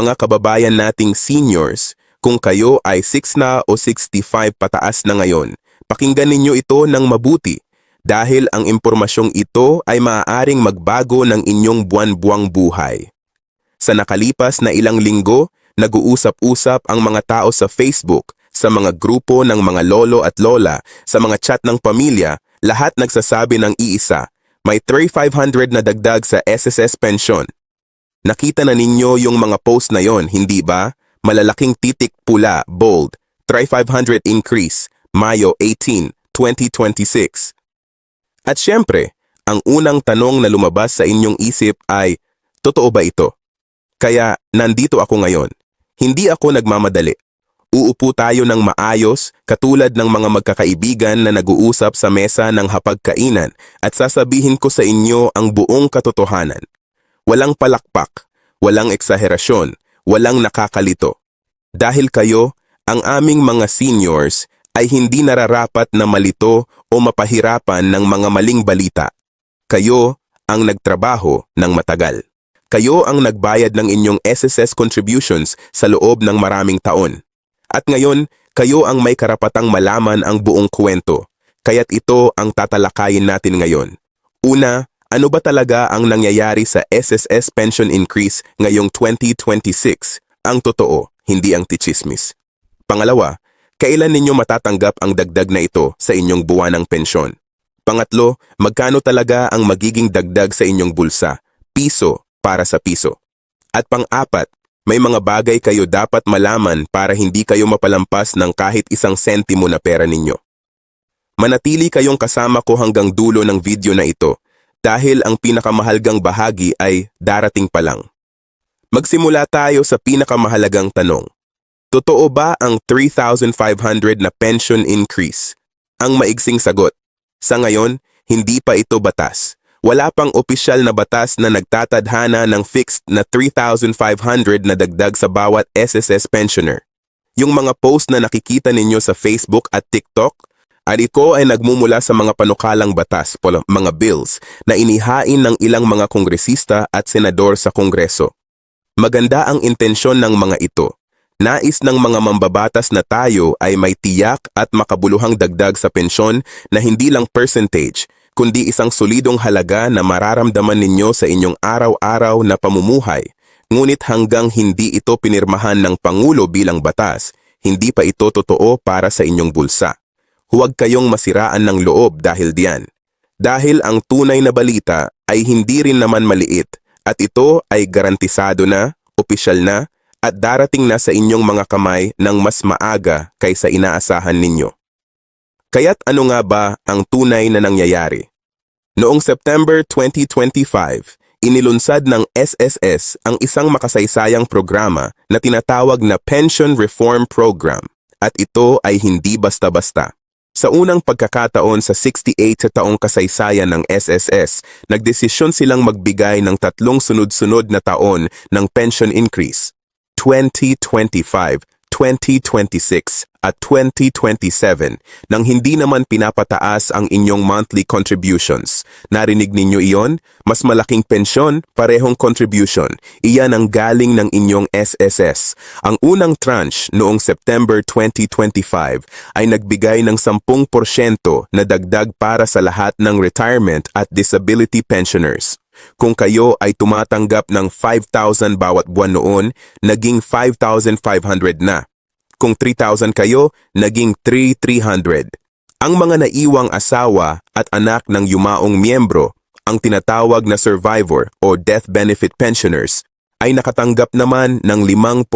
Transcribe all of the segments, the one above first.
mga kababayan nating seniors, kung kayo ay 6 na o 65 pataas na ngayon, pakinggan ninyo ito ng mabuti dahil ang impormasyong ito ay maaaring magbago ng inyong buwan-buwang buhay. Sa nakalipas na ilang linggo, nag-uusap-usap ang mga tao sa Facebook, sa mga grupo ng mga lolo at lola, sa mga chat ng pamilya, lahat nagsasabi ng iisa, may 3,500 na dagdag sa SSS pension. Nakita na ninyo yung mga post na yon, hindi ba? Malalaking titik pula, bold, 3,500 increase, Mayo 18, 2026. At syempre, ang unang tanong na lumabas sa inyong isip ay, totoo ba ito? Kaya nandito ako ngayon. Hindi ako nagmamadali. Uupo tayo ng maayos katulad ng mga magkakaibigan na nag-uusap sa mesa ng hapagkainan at sasabihin ko sa inyo ang buong katotohanan. Walang palakpak, walang eksaherasyon, walang nakakalito. Dahil kayo, ang aming mga seniors, ay hindi nararapat na malito o mapahirapan ng mga maling balita. Kayo ang nagtrabaho ng matagal. Kayo ang nagbayad ng inyong SSS contributions sa loob ng maraming taon. At ngayon, kayo ang may karapatang malaman ang buong kwento. Kaya't ito ang tatalakayin natin ngayon. Una, ano ba talaga ang nangyayari sa SSS pension increase ngayong 2026? Ang totoo, hindi ang tichismis. Pangalawa, kailan ninyo matatanggap ang dagdag na ito sa inyong buwanang pensyon? Pangatlo, magkano talaga ang magiging dagdag sa inyong bulsa? Piso para sa piso. At pang-apat, may mga bagay kayo dapat malaman para hindi kayo mapalampas ng kahit isang sentimo na pera ninyo. Manatili kayong kasama ko hanggang dulo ng video na ito dahil ang pinakamahalagang bahagi ay darating pa lang. Magsimula tayo sa pinakamahalagang tanong. Totoo ba ang 3,500 na pension increase? Ang maigsing sagot. Sa ngayon, hindi pa ito batas. Wala pang opisyal na batas na nagtatadhana ng fixed na 3,500 na dagdag sa bawat SSS pensioner. Yung mga post na nakikita ninyo sa Facebook at TikTok, ito ay nagmumula sa mga panukalang batas, mga bills, na inihain ng ilang mga kongresista at senador sa Kongreso. Maganda ang intensyon ng mga ito. Nais ng mga mambabatas na tayo ay may tiyak at makabuluhang dagdag sa pensyon na hindi lang percentage, kundi isang solidong halaga na mararamdaman ninyo sa inyong araw-araw na pamumuhay. Ngunit hanggang hindi ito pinirmahan ng Pangulo bilang batas, hindi pa ito totoo para sa inyong bulsa. Huwag kayong masiraan ng loob dahil diyan. Dahil ang tunay na balita ay hindi rin naman maliit at ito ay garantisado na, opisyal na, at darating na sa inyong mga kamay ng mas maaga kaysa inaasahan ninyo. Kaya't ano nga ba ang tunay na nangyayari? Noong September 2025, inilunsad ng SSS ang isang makasaysayang programa na tinatawag na Pension Reform Program at ito ay hindi basta-basta. Sa unang pagkakataon sa 68 sa taong kasaysayan ng SSS, nagdesisyon silang magbigay ng 3 sunod-sunod na taon ng pension increase, 2025, 2026 at 2027 nang hindi naman pinapataas ang inyong monthly contributions. Narinig ninyo iyon? Mas malaking pensyon, parehong contribution. Iyan ang galing ng inyong SSS. Ang unang tranche noong September 2025 ay nagbigay ng 10% na dagdag para sa lahat ng retirement at disability pensioners. Kung kayo ay tumatanggap ng 5,000 bawat buwan noon, naging 5,500 na. Kung 3,000 kayo, naging 3,300. Ang mga naiwang asawa at anak ng yumaong miyembro, ang tinatawag na survivor o death benefit pensioners, ay nakatanggap naman ng 5%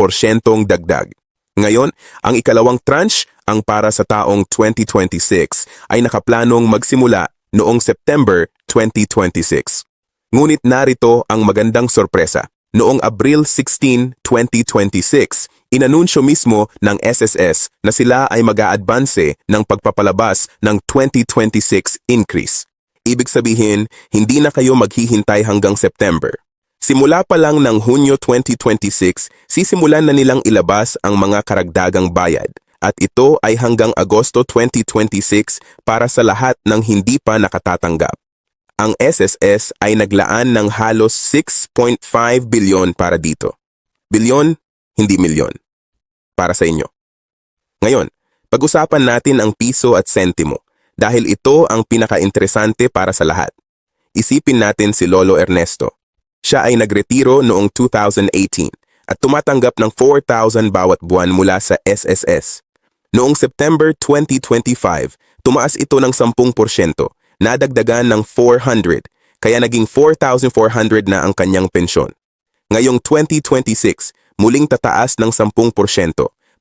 dagdag. Ngayon, ang ikalawang tranche, ang para sa taong 2026, ay nakaplanong magsimula noong September 2026. Ngunit narito ang magandang sorpresa. Noong Abril 16, 2026, inanunsyo mismo ng SSS na sila ay mag-a-advance ng pagpapalabas ng 2026 increase. Ibig sabihin, hindi na kayo maghihintay hanggang September. Simula pa lang ng Hunyo 2026, sisimulan na nilang ilabas ang mga karagdagang bayad. At ito ay hanggang Agosto 2026 para sa lahat ng hindi pa nakatatanggap. Ang SSS ay naglaan ng halos 6.5 bilyon para dito. Bilyon, hindi milyon. Para sa inyo. Ngayon, pag-usapan natin ang piso at sentimo dahil ito ang pinaka-interesante para sa lahat. Isipin natin si Lolo Ernesto. Siya ay nagretiro noong 2018 at tumatanggap ng 4,000 bawat buwan mula sa SSS. Noong September 2025, tumaas ito ng 10%, nadagdagan ng 400, kaya naging 4,400 na ang kanyang pensyon. Ngayong 2026, muling tataas ng 10%,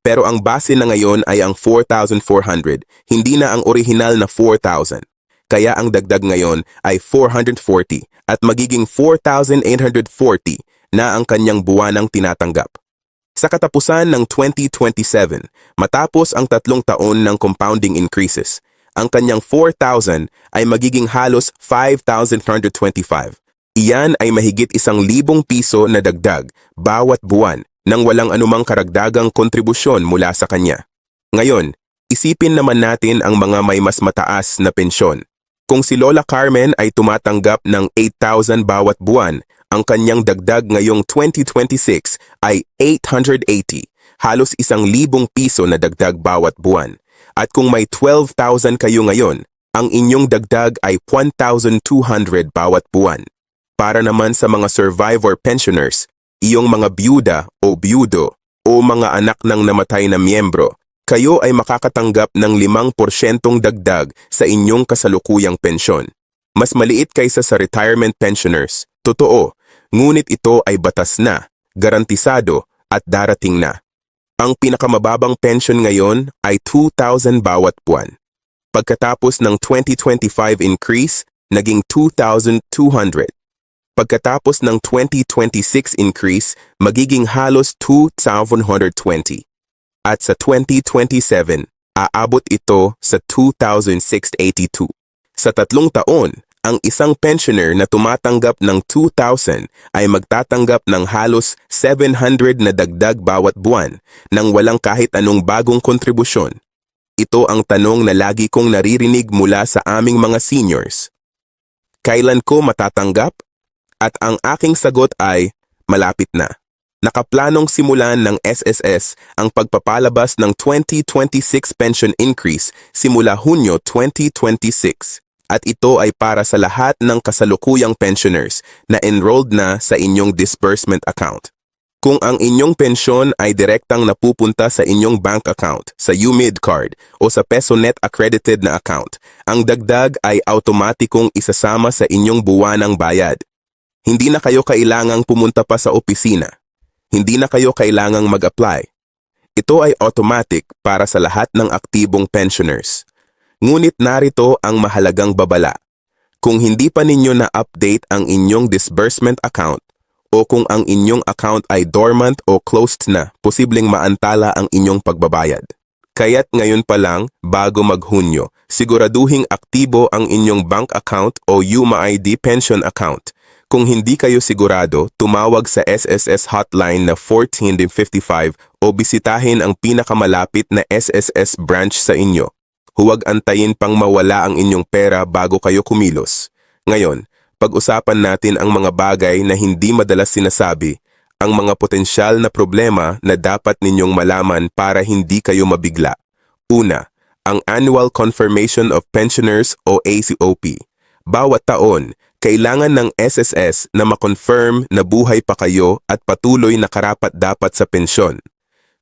pero ang base na ngayon ay ang 4,400, hindi na ang orihinal na 4,000. Kaya ang dagdag ngayon ay 440 at magiging 4,840 na ang kanyang buwanang tinatanggap. Sa katapusan ng 2027, matapos ang 3 taon ng compounding increases, ang kanyang 4,000 ay magiging halos 5,125. Iyan ay mahigit 1,000 piso na dagdag bawat buwan nang walang anumang karagdagang kontribusyon mula sa kanya. Ngayon, isipin naman natin ang mga may mas mataas na pensyon. Kung si Lola Carmen ay tumatanggap ng 8,000 bawat buwan, ang kanyang dagdag ngayong 2026 ay 880, halos 1,000 piso na dagdag bawat buwan. At kung may 12,000 kayo ngayon, ang inyong dagdag ay 1,200 bawat buwan. Para naman sa mga survivor pensioners, iyong mga byuda o byudo o mga anak ng namatay na miyembro, kayo ay makakatanggap ng 5% dagdag sa inyong kasalukuyang pensyon. Mas maliit kaysa sa retirement pensioners, totoo, ngunit ito ay batas na, garantisado at darating na. Ang pinakamababang pension ngayon ay 2,000 bawat buwan. Pagkatapos ng 2025 increase, naging 2,200. Pagkatapos ng 2026 increase, magiging halos 2,120. At sa 2027, aabot ito sa 2,682. Sa 3 taon, ang isang pensioner na tumatanggap ng 2,000 ay magtatanggap ng halos 700 na dagdag bawat buwan nang walang kahit anong bagong kontribusyon. Ito ang tanong na lagi kong naririnig mula sa aming mga seniors. Kailan ko matatanggap? At ang aking sagot ay, malapit na. Nakaplanong simulan ng SSS ang pagpapalabas ng 2026 pension increase simula Hunyo 2026 at ito ay para sa lahat ng kasalukuyang pensioners na enrolled na sa inyong disbursement account. Kung ang inyong pensyon ay direktang napupunta sa inyong bank account, sa UMID card o sa PesoNet accredited na account, ang dagdag ay automatikong isasama sa inyong buwanang bayad. Hindi na kayo kailangang pumunta pa sa opisina. Hindi na kayo kailangang mag-apply. Ito ay automatic para sa lahat ng aktibong pensioners. Ngunit narito ang mahalagang babala. Kung hindi pa ninyo na-update ang inyong disbursement account o kung ang inyong account ay dormant o closed na, posibleng maantala ang inyong pagbabayad. Kaya't ngayon pa lang, bago mag-Hunyo, siguraduhing aktibo ang inyong bank account o UMAID pension account. Kung hindi kayo sigurado, tumawag sa SSS hotline na 1455 o bisitahin ang pinakamalapit na SSS branch sa inyo. Huwag antayin pang mawala ang inyong pera bago kayo kumilos. Ngayon, pag-usapan natin ang mga bagay na hindi madalas sinasabi, ang mga potensyal na problema na dapat ninyong malaman para hindi kayo mabigla. Una, ang Annual Confirmation of Pensioners o ACOP. Bawat taon, kailangan ng SSS na ma-confirm na buhay pa kayo at patuloy na karapat-dapat sa pensyon.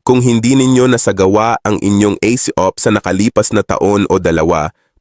Kung hindi ninyo nasagawa ang inyong ACOP sa nakalipas na taon o 2,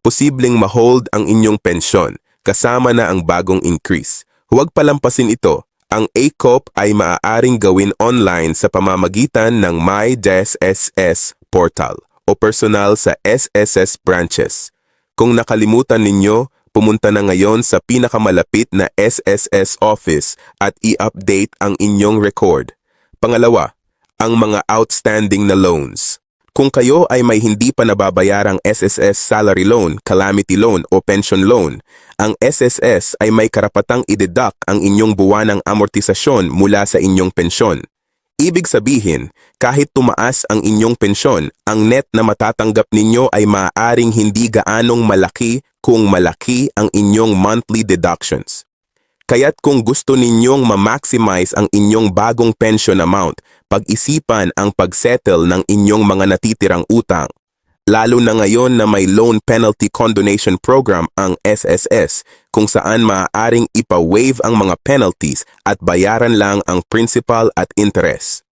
posibleng ma-hold ang inyong pensyon, kasama na ang bagong increase. Huwag palampasin ito. Ang ACOP ay maaaring gawin online sa pamamagitan ng MyDSSS portal o personal sa SSS branches. Kung nakalimutan ninyo, pumunta na ngayon sa pinakamalapit na SSS office at i-update ang inyong record. Pangalawa, ang mga outstanding na loans. Kung kayo ay may hindi pa nababayarang SSS salary loan, calamity loan o pension loan, ang SSS ay may karapatang i-deduct ang inyong buwanang amortisasyon mula sa inyong pensyon. Ibig sabihin, kahit tumaas ang inyong pensyon, ang net na matatanggap ninyo ay maaaring hindi gaanong malaki kung malaki ang inyong monthly deductions. Kaya't kung gusto ninyong ma-maximize ang inyong bagong pension amount, pag-isipan ang pag-settle ng inyong mga natitirang utang. Lalo na ngayon na may Loan Penalty Condonation Program ang SSS kung saan maaaring ipa-waive ang mga penalties at bayaran lang ang principal at interest.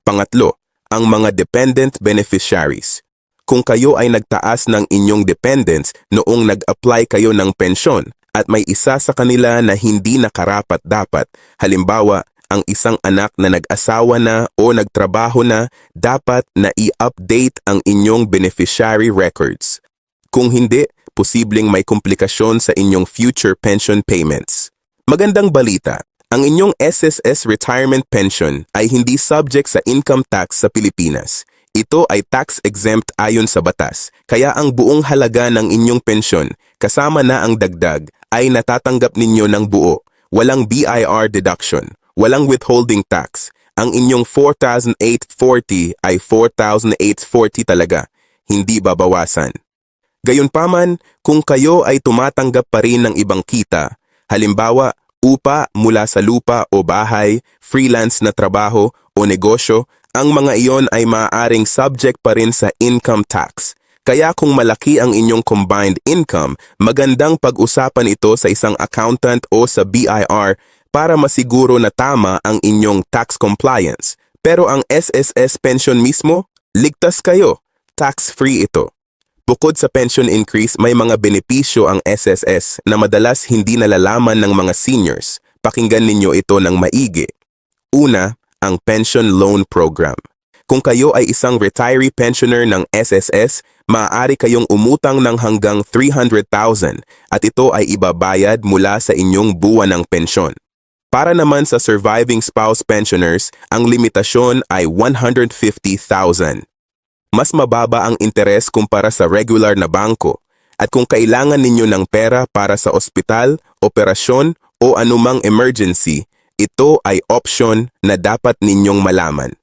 Pangatlo, ang mga dependent beneficiaries. Kung kayo ay nagtaas ng inyong dependents noong nag-apply kayo ng pensyon at may isa sa kanila na hindi nakarapat-dapat, halimbawa, ang isang anak na nag-asawa na o nagtrabaho na, dapat na i-update ang inyong beneficiary records. Kung hindi, posibleng may komplikasyon sa inyong future pension payments. Magandang balita, ang inyong SSS retirement pension ay hindi subject sa income tax sa Pilipinas. Ito ay tax-exempt ayon sa batas, kaya ang buong halaga ng inyong pensyon, kasama na ang dagdag, ay natatanggap ninyo ng buo, walang BIR deduction. Walang withholding tax. Ang inyong 4,840 ay 4,840 talaga, hindi babawasan. Gayunpaman, kung kayo ay tumatanggap pa rin ng ibang kita, halimbawa, upa mula sa lupa o bahay, freelance na trabaho o negosyo, ang mga iyon ay maaaring subject pa rin sa income tax. Kaya kung malaki ang inyong combined income, magandang pag-usapan ito sa isang accountant o sa BIR para masiguro na tama ang inyong tax compliance. Pero ang SSS pension mismo, ligtas kayo. Tax-free ito. Bukod sa pension increase, may mga benepisyo ang SSS na madalas hindi nalalaman ng mga seniors. Pakinggan ninyo ito ng maigi. Una, ang Pension Loan Program. Kung kayo ay isang retiree pensioner ng SSS, maaari kayong umutang ng hanggang 300,000 at ito ay ibabayad mula sa inyong buwan ng pensyon. Para naman sa surviving spouse pensioners, ang limitasyon ay 150,000. Mas mababa ang interes kumpara sa regular na bangko. At kung kailangan ninyo ng pera para sa ospital, operasyon o anumang emergency, ito ay option na dapat ninyong malaman.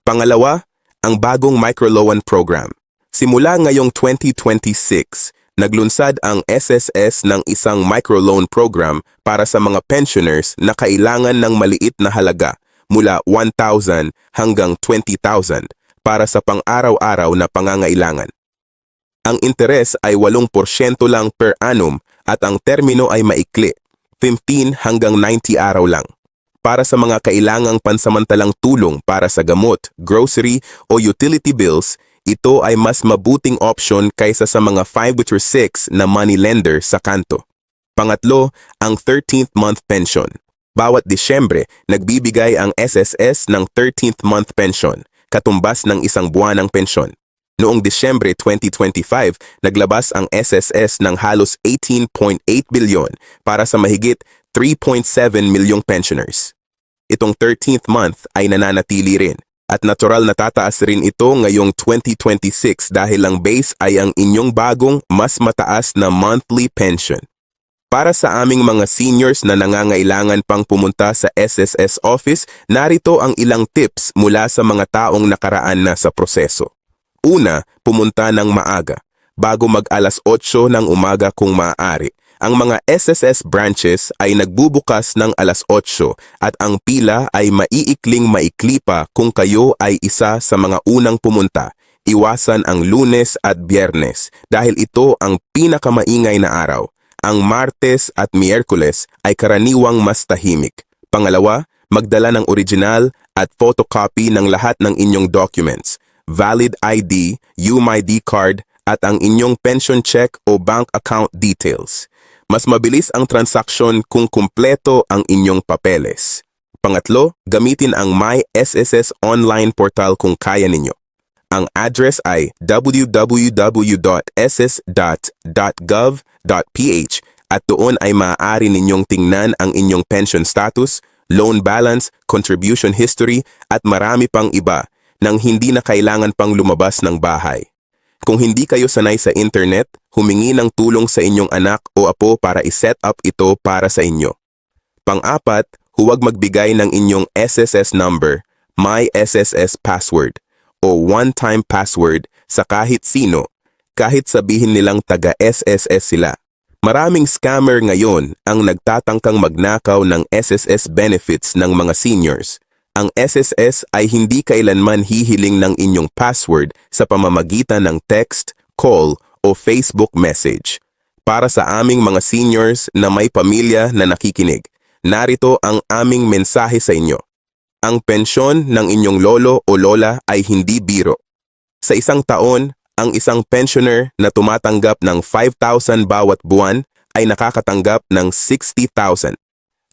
Pangalawa, ang bagong microloan program. Simula ngayong 2026, naglunsad ang SSS ng isang microloan program para sa mga pensioners na kailangan ng maliit na halaga mula 1,000 hanggang 20,000 para sa pang-araw-araw na pangangailangan. Ang interes ay 8% lang per annum at ang termino ay maikli, 15 hanggang 90 araw lang. Para sa mga kailangang pansamantalang tulong para sa gamot, grocery o utility bills, ito ay mas mabuting option kaysa sa mga 5/6 na money lender sa kanto. Pangatlo, ang 13th month pension. Bawat Disyembre, nagbibigay ang SSS ng 13th month pension, katumbas ng isang buwan ng pensyon. Noong Disyembre 2025, naglabas ang SSS ng halos 18.8 bilyon para sa mahigit 3.7 milyong pensioners. Itong 13th month ay nananatili rin. At natural na tataas rin ito ngayong 2026 dahil ang base ay ang inyong bagong mas mataas na monthly pension. Para sa aming mga seniors na nangangailangan pang pumunta sa SSS office, narito ang ilang tips mula sa mga taong nakaraan na sa proseso. Una, pumunta ng maaga, bago mag-alas 8 ng umaga kung maaari. Ang mga SSS branches ay nagbubukas ng alas 8 at ang pila ay maiikling maikli pa kung kayo ay isa sa mga unang pumunta. Iwasan ang Lunes at Biyernes dahil ito ang pinakamaingay na araw. Ang Martes at Miyerkules ay karaniwang mas tahimik. Pangalawa, magdala ng original at photocopy ng lahat ng inyong documents, valid ID, UMID card at ang inyong pension check o bank account details. Mas mabilis ang transaksyon kung kumpleto ang inyong papeles. Pangatlo, gamitin ang My SSS online portal kung kaya ninyo. Ang address ay www.ss.gov.ph at doon ay maaari ninyong tingnan ang inyong pension status, loan balance, contribution history at marami pang iba nang hindi na kailangan pang lumabas ng bahay. Kung hindi kayo sanay sa internet, humingi ng tulong sa inyong anak o apo para i-set up ito para sa inyo. Pang-apat, huwag magbigay ng inyong SSS number, My SSS password, o one-time password sa kahit sino, kahit sabihin nilang taga-SSS sila. Maraming scammer ngayon ang nagtatangkang magnakaw ng SSS benefits ng mga seniors. Ang SSS ay hindi kailanman hihiling ng inyong password sa pamamagitan ng text, call o Facebook message. Para sa aming mga seniors na may pamilya na nakikinig, narito ang aming mensahe sa inyo. Ang pensyon ng inyong lolo o lola ay hindi biro. Sa isang taon, ang isang pensioner na tumatanggap ng 5,000 bawat buwan ay nakakatanggap ng 60,000.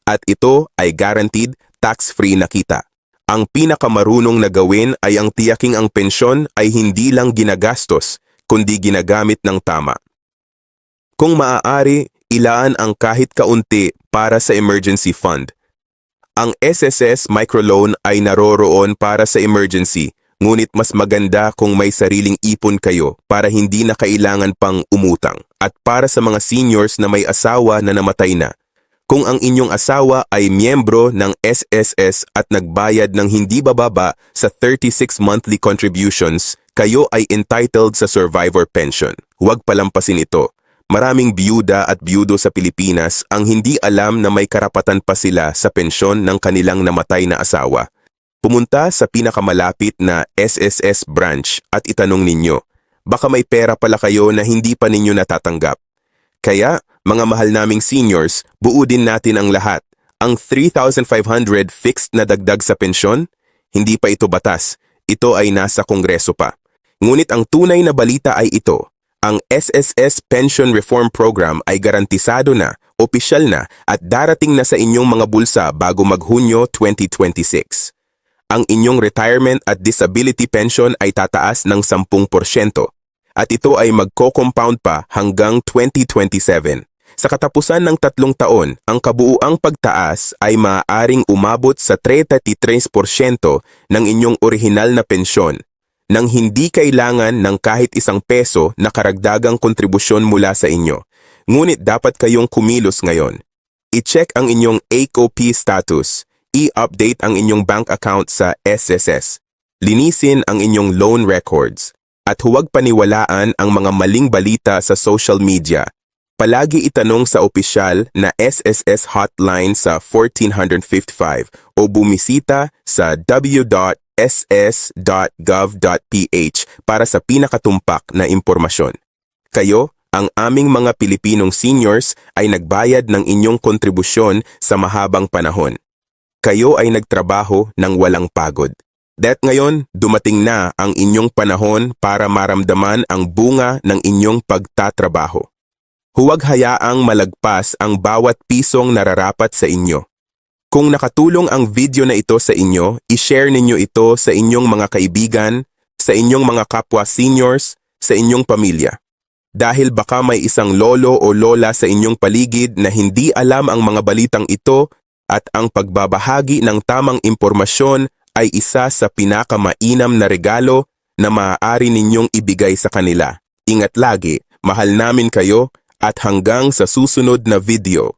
At ito ay guaranteed tax-free na kita. Ang pinakamarunong na gawin ay ang tiyaking ang pensyon ay hindi lang ginagastos, kundi ginagamit ng tama. Kung maaari, ilaan ang kahit kaunti para sa emergency fund. Ang SSS microloan ay naroroon para sa emergency, ngunit mas maganda kung may sariling ipon kayo para hindi na kailangan pang umutang. At para sa mga seniors na may asawa na namatay na, kung ang inyong asawa ay miyembro ng SSS at nagbayad ng hindi bababa sa 36 monthly contributions, kayo ay entitled sa survivor pension. Huwag palampasin ito. Maraming biyuda at biyudo sa Pilipinas ang hindi alam na may karapatan pa sila sa pensyon ng kanilang namatay na asawa. Pumunta sa pinakamalapit na SSS branch at itanong ninyo, baka may pera pala kayo na hindi pa ninyo natatanggap. Kaya, mga mahal naming seniors, buudin natin ang lahat. Ang 3,500 fixed na dagdag sa pensyon, hindi pa ito batas. Ito ay nasa Kongreso pa. Ngunit ang tunay na balita ay ito. Ang SSS Pension Reform Program ay garantisado na, opisyal na at darating na sa inyong mga bulsa bago mag-Hunyo 2026. Ang inyong retirement at disability pension ay tataas ng 10% at ito ay magko-compound pa hanggang 2027. Sa katapusan ng 3 taon, ang kabuuang pagtaas ay maaaring umabot sa 33% ng inyong orihinal na pensyon nang hindi kailangan ng kahit isang peso na karagdagang kontribusyon mula sa inyo. Ngunit dapat kayong kumilos ngayon. I-check ang inyong ACOP status. I-update ang inyong bank account sa SSS. Linisin ang inyong loan records. At huwag paniwalaan ang mga maling balita sa social media. Palagi itanong sa opisyal na SSS hotline sa 1455 o bumisita sa w.ss.gov.ph para sa pinakatumpak na impormasyon. Kayo, ang aming mga Pilipinong seniors ay nagbayad ng inyong kontribusyon sa mahabang panahon. Kayo ay nagtrabaho ng walang pagod. That ngayon, dumating na ang inyong panahon para maramdaman ang bunga ng inyong pagtatrabaho. Huwag hayaang malagpas ang bawat pisong nararapat sa inyo. Kung nakatulong ang video na ito sa inyo, i-share ninyo ito sa inyong mga kaibigan, sa inyong mga kapwa seniors, sa inyong pamilya. Dahil baka may isang lolo o lola sa inyong paligid na hindi alam ang mga balitang ito at ang pagbabahagi ng tamang impormasyon ay isa sa pinakamainam na regalo na maaari ninyong ibigay sa kanila. Ingat lagi, mahal namin kayo at hanggang sa susunod na video.